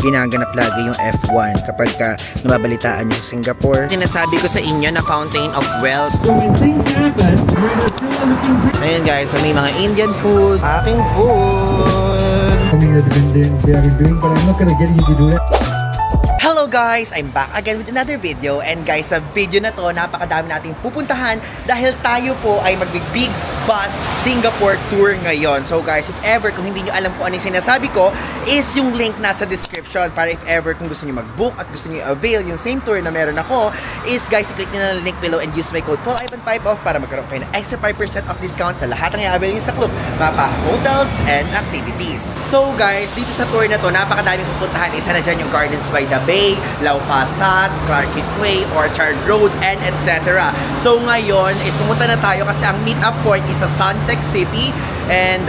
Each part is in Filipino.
ginaganap lagi yung F1 kapag nababalitaan niyo sa Singapore. Sinasabi ko sa inyo na Fountain of Wealth. So when things happen, we're still looking pretty. Ayun guys, so may mga Indian food. Aking food! Something that they have been doing, but I'm not gonna get you to do that. Hello guys! I'm back again with another video. And guys, sa video na to, napakadami nating pupuntahan dahil tayo po ay mag-Big Bus Singapore Tour ngayon. So guys, if ever, kung hindi nyo alam kung ano yung sinasabi ko, is yung link nasa description para if ever kung gusto nyo mag-book at gusto nyo avail yung same tour na meron ako, is guys, i-click nyo na yung link below and use my code PaulIvan5 off para magkaroon kayo ng extra 5% off discount sa lahat ng i-avail nyo sa club, mapa hotels and activities. So guys, dito sa tour na to, napakadaming pupuntahan. Isa na dyan yung Gardens by the Bay, Lau Pa Sat, Clarke Quay, Orchard Road, and etc. So ngayon is pumunta na tayo kasi ang meet-up point is sa Suntec City. And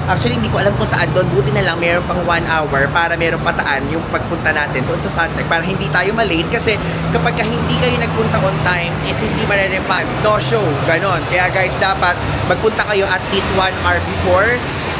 actually hindi ko alam kung saan doon. Buti na lang meron pang 1 hour para meron pataan yung pagpunta natin doon sa Suntec para hindi tayo malate. Kasi kapag hindi kayo nagpunta on time is hindi marerefund. No show. Ganon. Kaya guys, dapat magpunta kayo at least 1 hour before.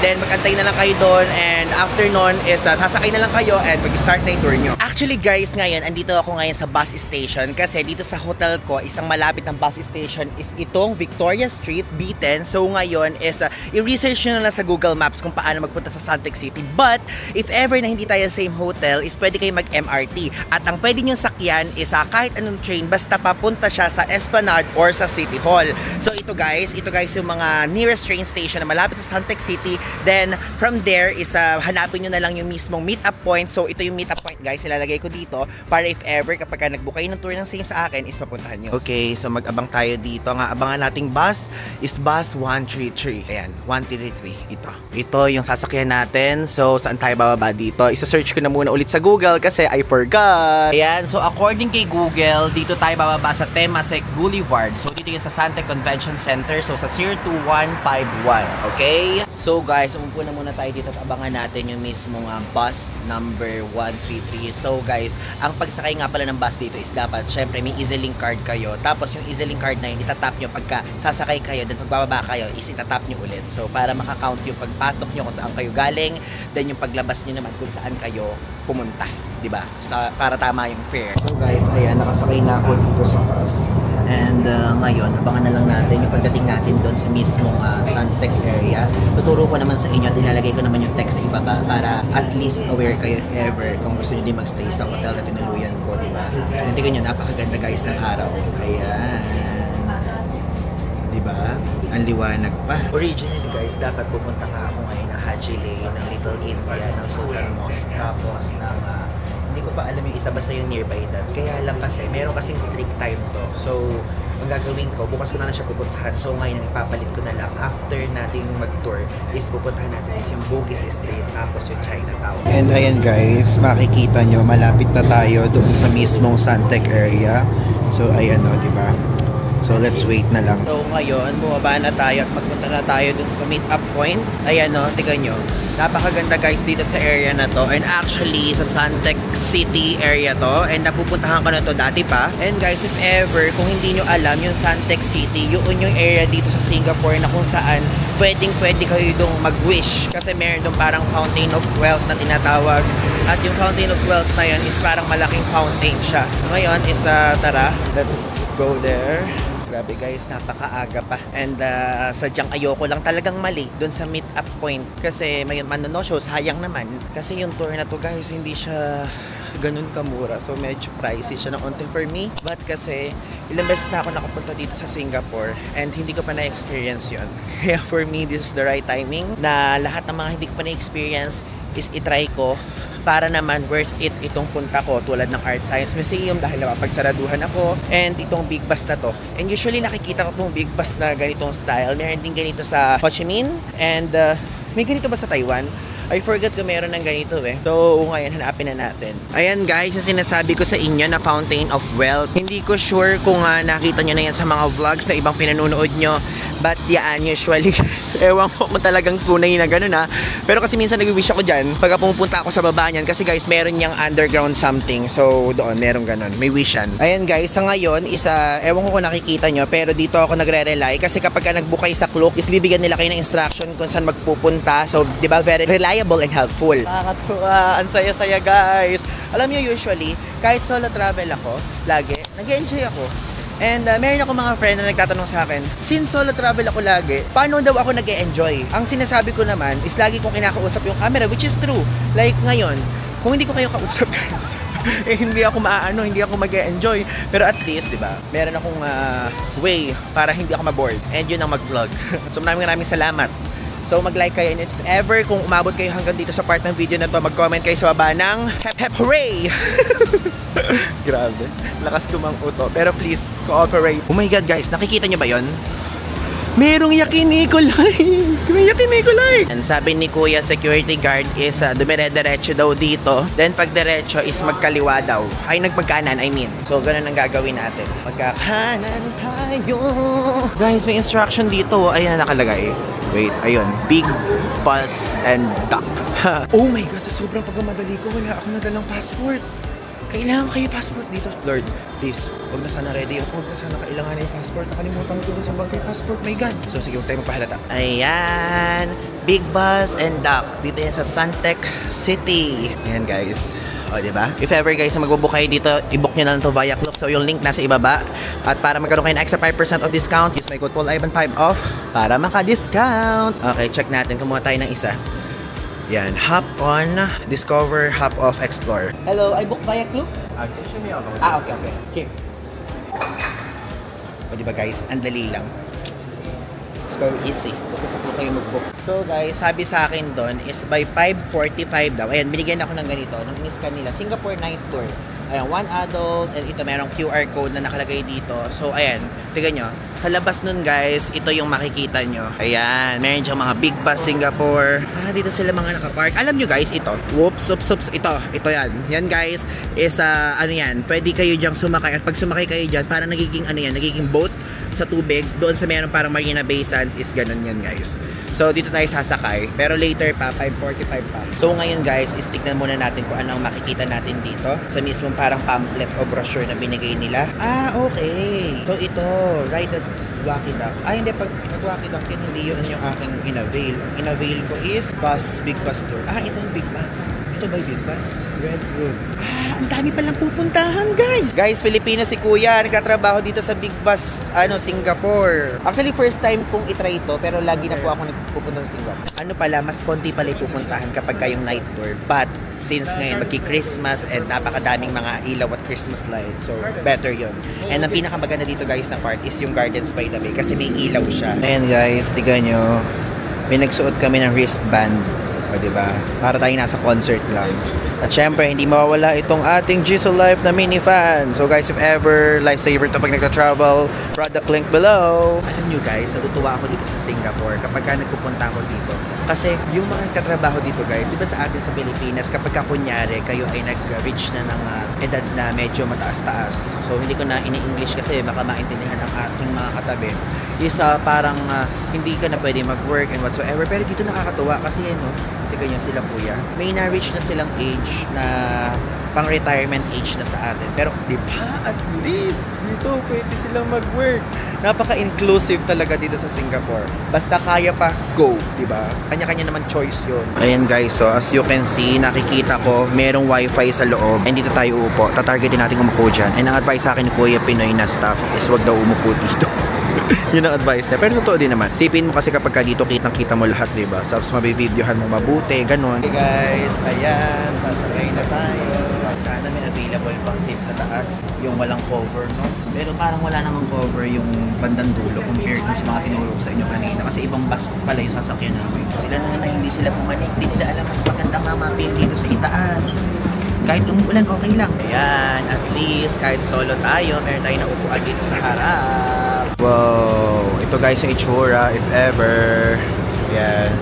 Then magantay na lang kayo doon and after nun is sasakay na lang kayo and mag-start na yung tour nyo. Actually guys, ngayon andito ako ngayon sa bus station kasi dito sa hotel ko, isang malapit ng bus station is itong Victoria Street, B10. So ngayon is i-research nyo na lang sa Google Maps kung paano magpunta sa Suntec City. But if ever na hindi tayo same hotel, is pwede kayo mag-MRT. At ang pwede nyo sakyan is kahit anong train basta papunta siya sa Esplanade or sa City Hall. So ito guys yung mga nearest train station na malapit sa Suntec City. Then, from there is hanapin nyo na lang yung mismong meet-up point. So, ito yung meet-up point guys. Ilalagay ko dito para if ever kapag nag-book kayo ng tour ng same sa akin is mapuntahan nyo. Okay, so mag-abang tayo dito. Ang abangan nating bus is bus 133. Ayan, 133. Ito yung sasakyan natin. So, saan tayo bababa dito? Isa-search ko na muna ulit sa Google kasi I forgot. Ayan, so according kay Google, dito tayo bababa sa Temasek Boulevard. So, dito yung sa Suntec Convention Center. So, sa 02151. Okay? So, guys, umupo na muna tayo dito at abangan natin yung mismong bus number 133. So guys, ang pagsakay nga pala ng bus dito is dapat syempre may EasyLink card kayo. Tapos yung EasyLink card na yun, itatap nyo pagka sasakay kayo, then pagbababa kayo is itatap nyo ulit. So para makakount yung pagpasok nyo kung saan kayo galing, then yung paglabas nyo naman kung saan kayo pumunta, diba? Para tama yung fare. So guys, ayan, nakasakay na ako dito sa bus. And ngayon, abangan na lang natin yung pagdating natin doon sa mismong Suntec area. Tuturo ko naman sa inyo at ilalagay ko naman yung text sa ibaba para at least aware kayo if ever kung gusto nyo din magstay sa hotel na tinuluyan ko, diba? And tignan nyo, napakaganda guys ng araw. Ayan. Diba? Ang liwanag pa. Originally guys, dapat pupunta nga ako ngayon ng Haji Lane, ng Little India, ng Sultan Mosque, tapos ng hindi ko pa alam yung isa, basta yung nearby that. Kaya lang kasi, meron kasing strict time to. So, ang gagawin ko, bukas ko na siya pupuntahan. So, ngayon, ipapalit ko na lang after nating mag-tour is pupuntahan natin is yung Bugis Street, tapos yung Chinatown. And ayan guys, makikita nyo, malapit na tayo doon sa mismong Suntec area. So, ayan o, diba? So, let's wait na lang. So, ngayon, bumaba na tayo at magpunta na tayo dun sa meet-up point. Ayan o, tignan nyo. Napakaganda guys dito sa area na to. And actually, sa Suntec City area to. And napupuntahan ko na to dati pa. And guys, if ever, kung hindi nyo alam, yung Suntec City, yun yung area dito sa Singapore na kung saan pwede kayo dong mag-wish. Kasi meron dong parang Fountain of Wealth na tinatawag. At yung Fountain of Wealth na yun is parang malaking fountain siya. Ngayon is tara, let's go there. Grabe guys, napakaaga pa. And sadyang ayoko lang talagang mali doon sa meet-up point. Kasi may no-show, sayang naman. Kasi yung tour na to guys, hindi siya ganun kamura. So medyo pricey siya ng onte for me. But kasi ilang beses na ako nakapunta dito sa Singapore and hindi ko pa na-experience yun. Kaya for me, this is the right timing na lahat ng mga hindi ko pa na-experience is itry ko para naman worth it itong punta ko tulad ng Art Science Museum dahil napapagsaraduhan ako and itong Big Bus na to. And usually nakikita ko itong Big Bus na ganitong style. Meron din ganito sa Ho Chi Minh and may ganito ba sa Taiwan? I forgot kung meron ng ganito eh. So, ngayon, hanapin na natin. Ayan guys, yung sinasabi ko sa inyo na Fountain of Wealth. Hindi ko sure kung nakita nyo na yan sa mga vlogs na ibang pinanonood nyo. But yan, usually, ewan ko kung talagang tunay na ganun ha. Pero kasi minsan nag-wish ako dyan pagka pumupunta ako sa baba niyan. Kasi guys, meron niyang underground something. So doon, meron ganun. May wish yan. Ayan guys, sa ngayon, ewan ko kung nakikita nyo, pero dito ako nagre-rely. Kasi kapag ka nag-book kayo sa Klook, is bibigyan nila kayo ng instruction kung saan magpupunta. So, di ba, very reliable and helpful. Nakakatuwa, ang saya-saya guys. Alam nyo, usually, kahit solo travel ako, lagi, nag-enjoy ako. And meron ako mga friend na nagtatanong sa akin, since solo travel ako lagi, paano daw ako nag-enjoy? Ang sinasabi ko naman is lagi kong kinakausap yung camera, which is true. Like ngayon, kung hindi ko kayo kausap guys, hindi ako hindi ako mag-enjoy. Pero at least, di ba, meron akong way para hindi ako ma-bored. And yun ang mag-vlog. So maraming salamat. So mag-like kayo, and if ever kung umabot kayo hanggang dito sa part ng video na to, mag-comment kayo sa baba ng hep hep hooray! Grabe, lakas ko mang uto. Pero please, cooperate. Oh my god guys, nakikita nyo ba yon? Merong Yakinikulay! May Yakinikulay! And sabi ni Kuya security guard is dumire-diretso daw dito. Then pag diretso is magkaliwa daw. Ay, nagpagkanan, I mean. So ganun ang gagawin natin. Magkakanan tayo! Guys, may instruction dito. Ayan nakalagay. Wait, ayun. Big bus and duck. Oh my god, sa sobrang pagmamadali ko, wala akong nadalang passport. Kailangan kayo passport dito. Lord, please, huwag na sana ready ako. Huwag na sana kailangan yung passport. Nakalimutan ko sa bangkay passport. My God. So sige, huwag tayo magpahalata. Ayan. Big bus and duck. Dito yan sa Suntec City. Ayan guys. O, diba? If ever guys na magbubook kayo dito, i-book nyo na lang to via Klook. So yung link nasa ibaba. At para magkaroon kayo ng extra 5% of discount, use my code PaulIvan5 off para maka-discount. Okay, check natin. Kumuha tayo ng isa. Yan, hop on, discover, hop off, explore. Hello, I book via Klook? Okay. O diba guys, ang dali lang. It's very easy. Basta sa Klook kayo mag-book. So guys, sabi sa akin doon is by 5:45 daw. Ayan, binigyan ako ng ganito. Nung in-scan nila, Singapore night tour. Ayan, 1 adult, and ito merong QR code na nakalagay dito. So ayan, tignan nyo. Sa labas nun guys, ito yung makikita nyo. Ayan, meron diyang mga big bus Singapore. Dito sila mga nakapark. Alam nyo guys, ito. Whoops, ito yan. Yan guys, is ano yan, pwede kayo diyang sumakay. At pag sumakay kayo dyan, parang nagiging ano yan, nagiging boat sa tubig. Doon sa meron parang Marina Bay Sands is ganun yan guys. So, dito tayo sasakay. Pero later pa, 5:45 pa. So, ngayon guys, is tignan muna natin kung ano ang makikita natin dito. Sa mismong parang pamphlet o brochure na binigay nila. Okay. So, ito, ride the Wacky Duck. Hindi. Pag Wacky Duck yun, hindi yun yung aking in-avail. Ang in-avail ko is big bus tour. Ito yung big bus. Ito ba yung big bus? Red Road. Ang dami palang pupuntahan, guys. Guys, Filipino si Kuya. Nagkatrabaho dito sa Big Bus, Singapore. Actually, first time kong itry ito, pero lagi na po ako nagpupunta sa Singapore. Ano pala, mas konti pala pupuntahan kapag kayong night tour. But, since ngayon, magki-Christmas and napakadaming mga ilaw at Christmas lights. So, better yun. And ang pinakamaganda dito, guys, na part is yung Gardens by the Bay kasi may ilaw siya. Ayan, guys. Tignan nyo. May nagsuot kami ng wristband. O, diba? Para tayo nasa concert lang. At syempre, hindi mawawala itong ating Jisoo Life na minifan. So guys, if ever, lifesaver to pag nagka-travel, product link below. Alam nyo guys, natutuwa ako dito sa Singapore kapag ka nagpupunta ako dito. Kasi yung mga nagtatrabaho dito guys, di ba sa atin sa Pilipinas, kapag ka kunyari, kayo ay nag-reach na ng edad na medyo mataas-taas. So hindi ko na ini-English kasi baka maintindihan ang ating mga katabi. Is parang hindi ka na pwede mag-work and whatsoever. Pero dito nakakatuwa kasi tignan nyo sila kuya. May na-reach na silang age na pang-retirement age na sa atin. Pero di ba at least dito pwede silang mag-work. Napaka-inclusive talaga dito sa Singapore. Basta kaya pa, go, di ba? Kanya-kanya naman choice yun. Ayan guys, so as you can see, nakikita ko merong wifi sa loob. And dito tayo upo. Tatargetin natin umupo dyan. And ang advice sa akin ni Kuya Pinoy na staff is wag daw umupo dito. Yun ang advice niya. Pero totoo din naman. Sipin mo kasi kapag ka dito kitang-kita mo lahat, diba? Tapos mabibidyohan mo mabuti, ganun. Okay guys, ayan. Sasakay na tayo. Sana may available pang seat sa taas. Yung walang cover, no? Pero parang wala namang cover yung bandang dulo compared sa mga tinuro sa inyo kanina. Kasi ibang bus pala yung sasakyan namin. Sila na hindi sila pumanik. Hindi nila alam mas maganda mamapil dito sa itaas. Kahit umuulan, okay lang. Ayan, at least kahit solo tayo, meron tayo na upuan dito sa harap. Wow, ito guys yung itsura, if ever. Ayan.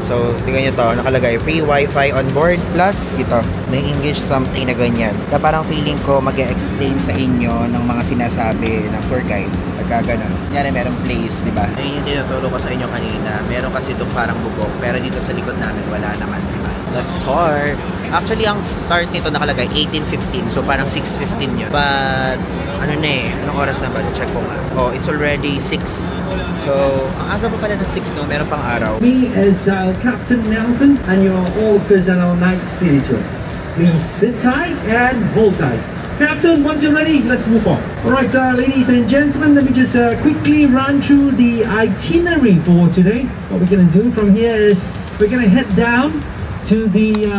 So, tingnan nyo to, nakalagay, free wifi on board, plus ito, may English something na ganyan. Na parang feeling ko mag-e-explain sa inyo ng mga sinasabi ng tour guide. pagka ganun. Yan, merong place, di ba? Ayun yung tinuturo ko sa inyo kanina. Meron kasi itong parang bubong, pero dito sa likod namin wala naman, di ba? Let's start! Actually, ang start nito nakalagay 18:15, so parang 6:15 yun. But, ano na eh, anong oras na ba? Check ko nga. Oh, it's already 6. So, ang aga pa pala ng 6, no? Meron pang araw. Me as Captain Nelson, and you're all because on our night city tour. Please sit tight and hold tight. Captain, once you're ready, let's move on. Alright, ladies and gentlemen, let me just quickly run through the itinerary for today. What we're going to do from here is we're going to head down to the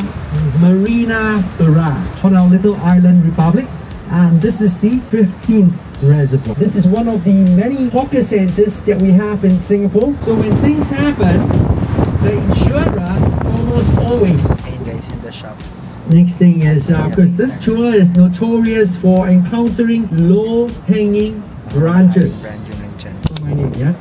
Marina Barrage on our little island republic. And this is the 15th reservoir. This is one of the many hawker centers that we have in Singapore. So when things happen, the insurer almost always. Ayun guys, in the shops. Next thing is, because this tour is notorious for encountering low-hanging branches. Brand yung nandyan. My name, yeah.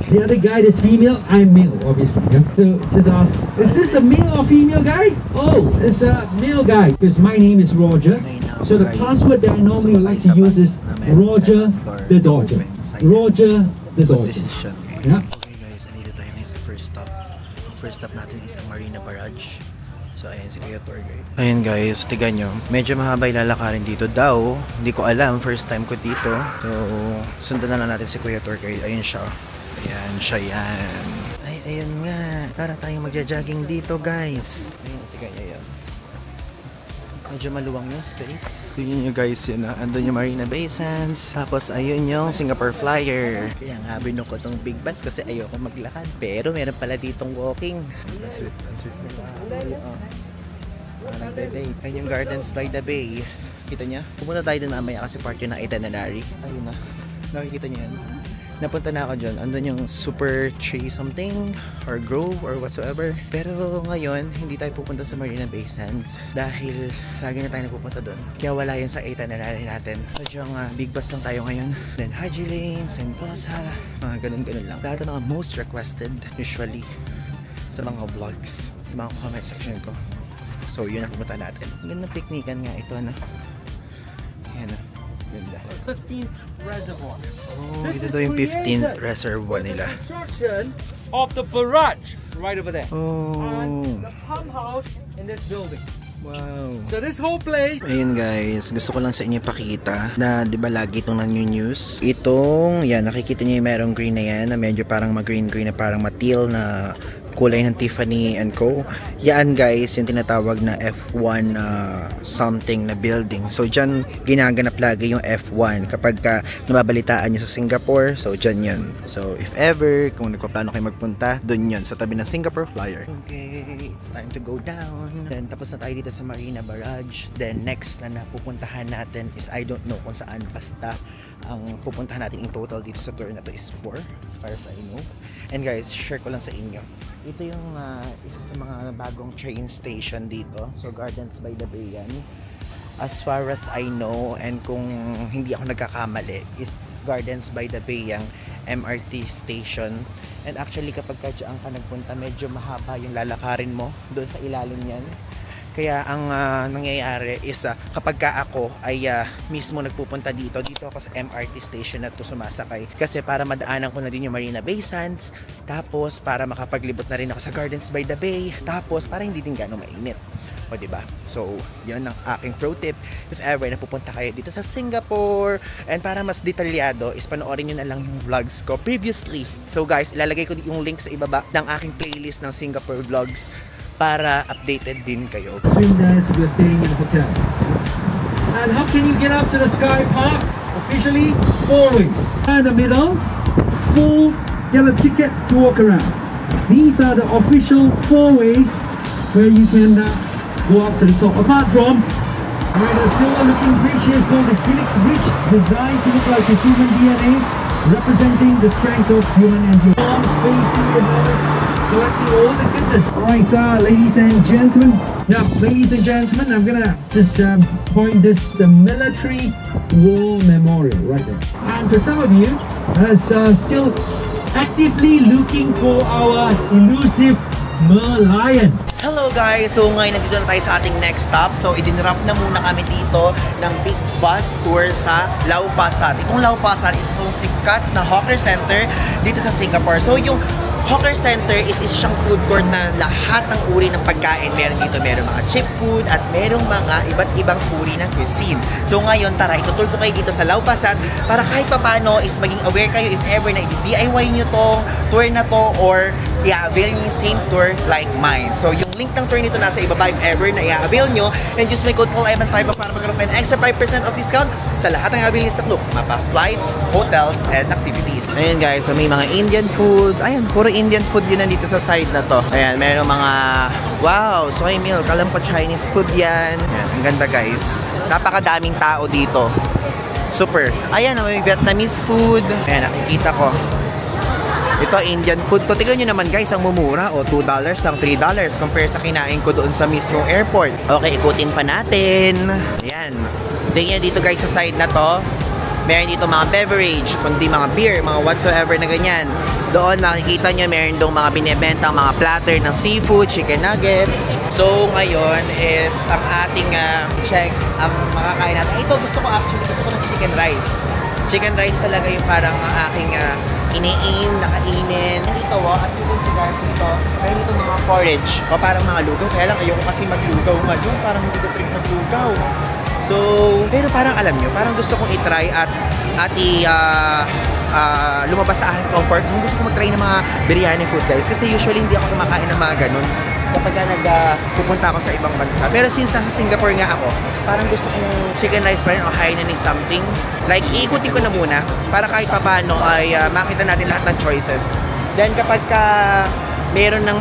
The other guy is female, I'm male, obviously. Yeah? So just ask, is this a male or female guy? Oh, it's a male guy, because my name is Roger. So the password that I normally like to use is Roger the Dodger. Roger the Dodger. Yeah. Okay guys, andito tayo ngayon sa first stop. Ang first stop natin is ang Marina Barrage. So ayan si Kuya Tour Guide. Ayan guys, tignan nyo. Medyo mahaba yung lalakarin dito daw. Hindi ko alam, first time ko dito. So, sundan na lang natin si Kuya Tour Guide. Ayun siya. Ayan siya yan. Ay, ayun nga. Para tayong magja-jogging dito guys. Ayun, tignan nyo yan. Medyo maluwang yung space. Tignan nyo guys yun na. Andun yung Marina Bay Sands. Tapos ayun yung Singapore Flyer. Kaya nga binuko ko tong big bus kasi ayoko maglakad. Pero meron pala ditong walking. Ang sweet nila. Nagde-date. Ayun yung Gardens by the Bay. Kita niya? Pumunta tayo dun mamaya kasi part yun ng itinerary. Ayun na. Nakikita niyo yan? Napunta na ako dyan. Andun yung super tree something or grove or whatsoever. Pero ngayon, hindi tayo pupunta sa Marina Bay Sands dahil lagi na tayo napupunta doon. Kaya wala yan sa itinerary natin. So yung big bus lang tayo ngayon. Then Haji Lane, Sentosa, mga ganun-ganun lang. Lahat ng most requested usually sa mga vlogs, sa mga comment section ko. So yun ang pumunta natin. Ganda ng picnican nga ito na. Ayan na. 15th reservoir. Oh, ito daw yung 15th reservoir nila. Construction of the barrage right over there. Oh. And the pump house in this building. Wow. So this whole place. Ayun guys, gusto ko lang sa inyo pakita na 'di ba lagi itong news. Itong, yan, nakikita niyo yung merong green na yan na medyo parang mag-green-green na parang matil na kulay ng Tiffany & Co. Yan guys, yung tinatawag na F1 something na building. So dyan ginaganap lagi yung F1 kapag nababalitaan nyo sa Singapore. So dyan yun. So if ever, kung nagpaplano kayo magpunta, dun yun sa tabi ng Singapore Flyer. Okay, it's time to go down. Then tapos na tayo dito sa Marina Barrage. Then next na napupuntahan natin is I don't know kung saan, basta ang pupuntahan natin in total dito sa tour na to is 4 as far as I know. And guys, share ko lang sa inyo. Ito yung isa sa mga bagong train station dito. So Gardens by the Bay yan. As far as I know, and kung hindi ako nagkakamali, is Gardens by the Bay yung MRT station. And actually kapag diyan ka nagpunta, medyo mahaba yung lalakarin mo doon sa ilalim yan. Kaya ang nangyayari is kapag ako ay mismo nagpupunta dito ako sa MRT station na to sumasakay. Kasi para madaanan ko na din yung Marina Bay Sands. Tapos para makapaglibot na rin ako sa Gardens by the Bay. Tapos para hindi din gano'ng mainit. O diba? So, yun ang aking pro tip. If ever napupunta kayo dito sa Singapore. And para mas detalyado is panoorin nyo na lang yung vlogs ko previously. So guys, ilalagay ko yung link sa ibaba ng aking playlist ng Singapore vlogs para updated din kayo. As soon as we're staying in the hotel. And how can you get up to the Sky Park? Officially, 4 ways. In the middle, full yellow ticket to walk around. These are the official 4 ways where you can go up to the top. Apart from where the silver looking bridge is called the Helix Bridge, designed to look like a human DNA, representing the strength of human endurance. Arms facing the north, collecting all the goodness. Alright, ladies and gentlemen. Now, ladies and gentlemen, I'm gonna just point this the military war memorial right there. And for some of you that's still actively looking for our elusive Merlion. Hello guys, so ngayon nandito na tayo sa ating next stop. So idinrap na muna kami dito ng big bus tour sa Lau Pa Sat. Itong Lau Pa Sat is itong sikat na hawker center dito sa Singapore. So yung hawker center is siyang food court na lahat ng uri ng pagkain meron dito. Meron mga cheap food at merong mga iba't ibang uri ng cuisine. So ngayon, tara, itutur ko kayo dito sa Lau Pa Sat para kahit papano is maging aware kayo if ever na i-DIY nyo tong tour na to or i-avail nyo yung same tour like mine. So yung link ng tour nito nasa ibaba if ever na i-avail nyo, and use my code PAULIVAN5 para magkaroon kayo ng extra 5% of discount sa lahat ng i-avail nyo sa Klook. Mapa flights, hotels, and activities. Ayan guys, so may mga Indian food. Ayan, puro Indian food yun nandito sa side na to. Ayan, meron mga wow, soy milk. Alam ko Chinese food yan. Ayan, ang ganda guys. Napakadaming tao dito. Super. Ayan, may Vietnamese food. Ayan, nakikita ko. Ito, Indian food to. Tignan nyo naman guys, ang mumura. O, $2 lang, $3 compare sa kinain ko doon sa mismong airport. Okay, ikutin pa natin. Ayan. Tingnan dito guys sa side na to. Meron dito mga beverage, kundi mga beer, mga whatsoever na ganyan. Doon makikita nyo, meron doon mga binibentang mga platter ng seafood, chicken nuggets. So, ngayon is ang ating check ang makakain natin. Ito, gusto ko ng chicken rice. Chicken rice talaga yung parang aking ini-aim, nakainin. Ito, as you can see guys, ito, meron dito mga porridge. O parang mga lugaw. Kaya lang, ayoko kasi maglugaw ngayon. Parang hindi ko trip maglugaw. So, pero parang alam nyo, parang gusto kong i-try at lumabas sa aking comfort zone. Gusto ko mag-try ng mga biryani food guys. Kasi usually hindi ako kumakain ng mga ganun kapag pupunta ako sa ibang bansa. Pero since nasa Singapore nga ako, parang gusto kong chicken rice pa rin o Hainanese something. Like, iikutin ko na muna para kahit paano ay makita natin lahat ng choices. Then kapag meron na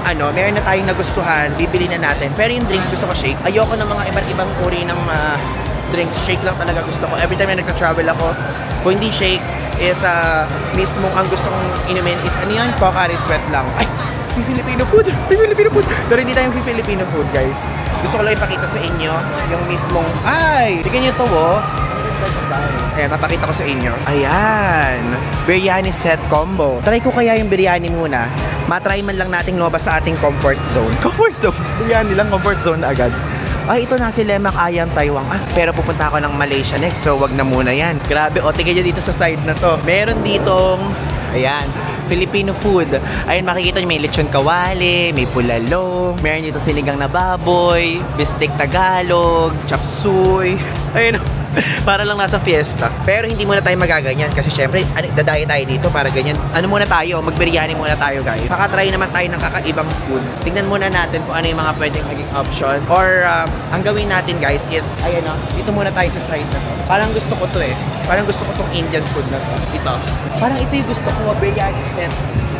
tayong nagustuhan, bibili na natin. Pero yung drinks gusto ko shake. Ayoko ng mga iba't ibang uri ng drinks. Shake lang talaga gusto ko. Every time na nagka-travel ako, kung hindi shake, is mismong ang gusto kong inumin is ano yan? Pocari Sweat lang. Ay! May Filipino food! May Filipino food! Pero hindi tayong Filipino food, guys. Gusto ko lang ipakita sa inyo yung mismong... Ay! Tignan nyo to, oh. Ayan, napakita ko sa inyo. Ayan! Biryani set combo. Try ko kaya yung biryani muna. Matry man lang nating lumabas sa ating comfort zone. Comfort zone? Biryani lang, comfort zone agad. Ay, ito na si Lemak Ayam Taiwan. Pero pupunta ako ng Malaysia next, so wag na muna yan. Grabe, o, tignan nyo dito sa side na to. Meron ditong... Ayan, Filipino food. Ayun, makikita nyo may lechon kawali, may pulalong, meron dito sinigang na baboy, bistek Tagalog, chop suey. Ayun, para lang nasa fiesta. Pero hindi muna tayo magaganyan kasi syempre, dadayo tayo dito para ganyan. Ano muna tayo? Magbiryani muna tayo guys. Makatry naman tayo ng kakaibang food. Tingnan muna natin kung ano yung mga pwedeng maging option. Or, ang gawin natin guys is, ayan o, dito muna tayo sa side na to. Parang gusto ko to eh. Parang gusto ko tong Indian food na to. Ito. Parang ito yung gusto ko, biryani set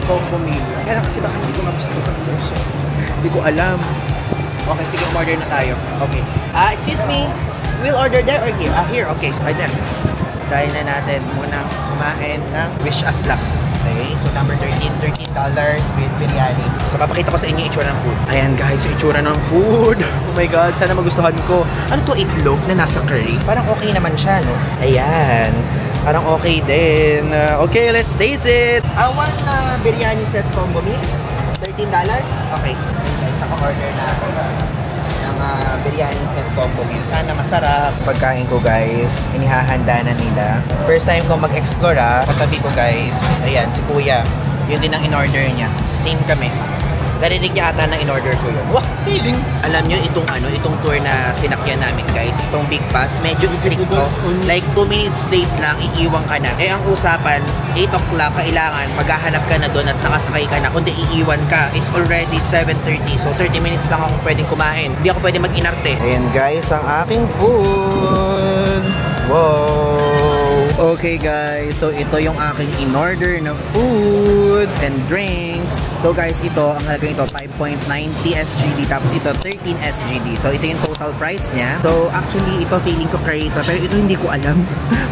combo meal. Kaya lang kasi baka hindi ko magustuhan ito. So, hindi ko alam. Okay, sige, order na tayo. Okay. Excuse me. We'll order there or here? Here, okay. Right there. Try na natin muna kumain ng wish us luck. Okay, so number 13, $13 with biryani. So, papakita ko sa inyo yung itsura ng food. Ayan guys, yung itsura ng food. Oh my God, sana magustuhan ko. Ano to, itlog na nasa curry? Parang okay naman siya, no? Ayan. Parang okay din. Okay, let's taste it. I want biryani set combo meal. $13? Okay. Guys, ako order na ako ng biryani set combo meal. Sana masarap. Pagkain ko guys, inihahanda na nila. First time ko mag-explore Katabi ko guys. Ayan, si Kuya. Yun din ang in-order niya. Same kami. Narinig niya ata na in-order ko yun. Wow, feeling! Alam nyo, itong tour na sinakyan namin guys, itong big bus, medyo stricto. Like 2 minutes late lang, iiwan ka na. Eh, ang usapan, 8 o'clock, kailangan maghahanap ka na doon at nakasakay ka na. Kundi iiwan ka, it's already 7:30. So, 30 minutes lang ako pwedeng kumain. Hindi ako pwedeng mag-inarte. Ayan guys, ang aking food! Wow! Okay guys, so ito yung aking in-order na food and drinks. So guys, ito, ang halagang ito, 5.90 SGD, tapos ito, 13 SGD. So ito yung total price niya. So actually, ito feeling ko curry ito, pero ito hindi ko alam.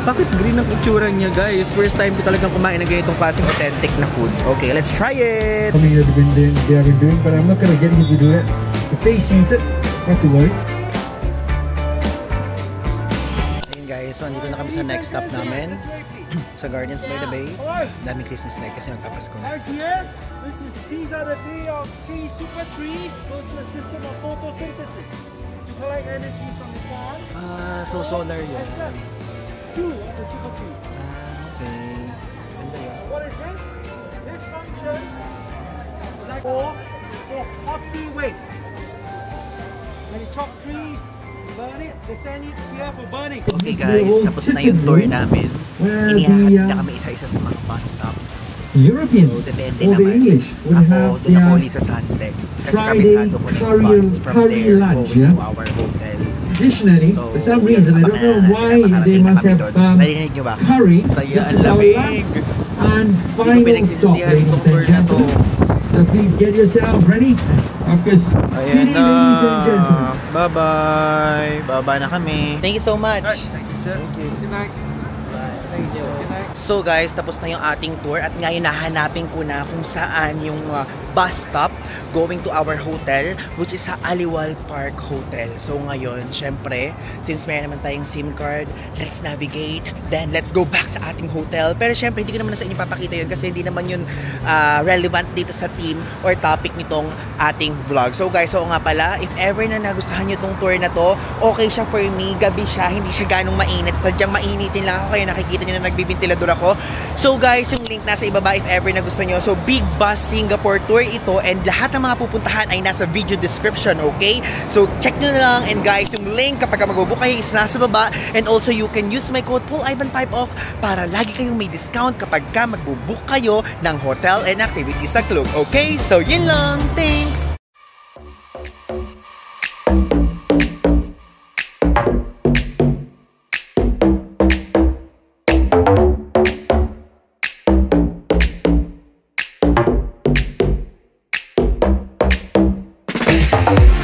Bakit green ang itsura niya guys? First time ko talagang kumain ng ganitong klaseng authentic na food. Okay, let's try it! They have been doing, but I'm not gonna get you to do it. Stay seated, not to worry. So, andito na kami sa next stop namin. Sa Gardens by the Bay. Daming Christmas light kasi magpapasko na. Right here, these are the three super trees. Goes to a system of photosynthesis to collect energy from the sun. So solar yun. Two of the super trees. Okay. Ganda yun. What is this? This function like for hot tree waste. When you chop trees, burn it, they send it here for burning. Okay guys, tapos na yung tour namin. Inihahatid na kami isa-isa sa mga bus stops. Europeans So, depende or the naman. English would Ako, have doon ako their uli sa Suntec. Kasi Friday kabisado ko na yung bus from curry there lunch, going yeah? to our hotel. traditionally, So, for some reason, I don't know why they must have Narinig nyo ba? curry. So, yun, This is our lamig. last and Hindi ko final pinagsisisihan stop, ladies itong and tour na to. gentlemen. So please get yourself ready. Of course, city, ladies and gentlemen. Bye-bye. Bye-bye na kami. Thank you so much. Thank you, sir. Thank you. Good night. Thank you. So guys, tapos na yung ating tour at ngayon nahanapin ko na kung saan yung bus stop going to our hotel, which is sa Aliwal Park Hotel. So ngayon, syempre, since meron naman tayong SIM card, let's navigate, then let's go back sa ating hotel. Pero syempre, hindi ko naman sa inyo papakita yun kasi hindi naman yun relevant dito sa theme or topic nitong ating vlog. So guys, so nga pala, if ever na nagustuhan nyo tong tour na to, okay siya for me, gabi siya, hindi siya ganong mainit, sadyang mainitin lang ako, kaya nakikita nyo na nagbibintilador ako. So guys, yung link nasa ibaba if ever na gusto nyo. So Big Bus Singapore Tour ito, and lahat ng mga pupuntahan ay nasa video description, okay? So check nyo na lang, and guys, yung link kapag magbubook kayo is nasa baba, and also you can use my code PaulIvan5off para lagi kayong may discount kapag ka magbubook kayo ng hotel and activities sa Klook, okay? So yun lang, thanks! Bye.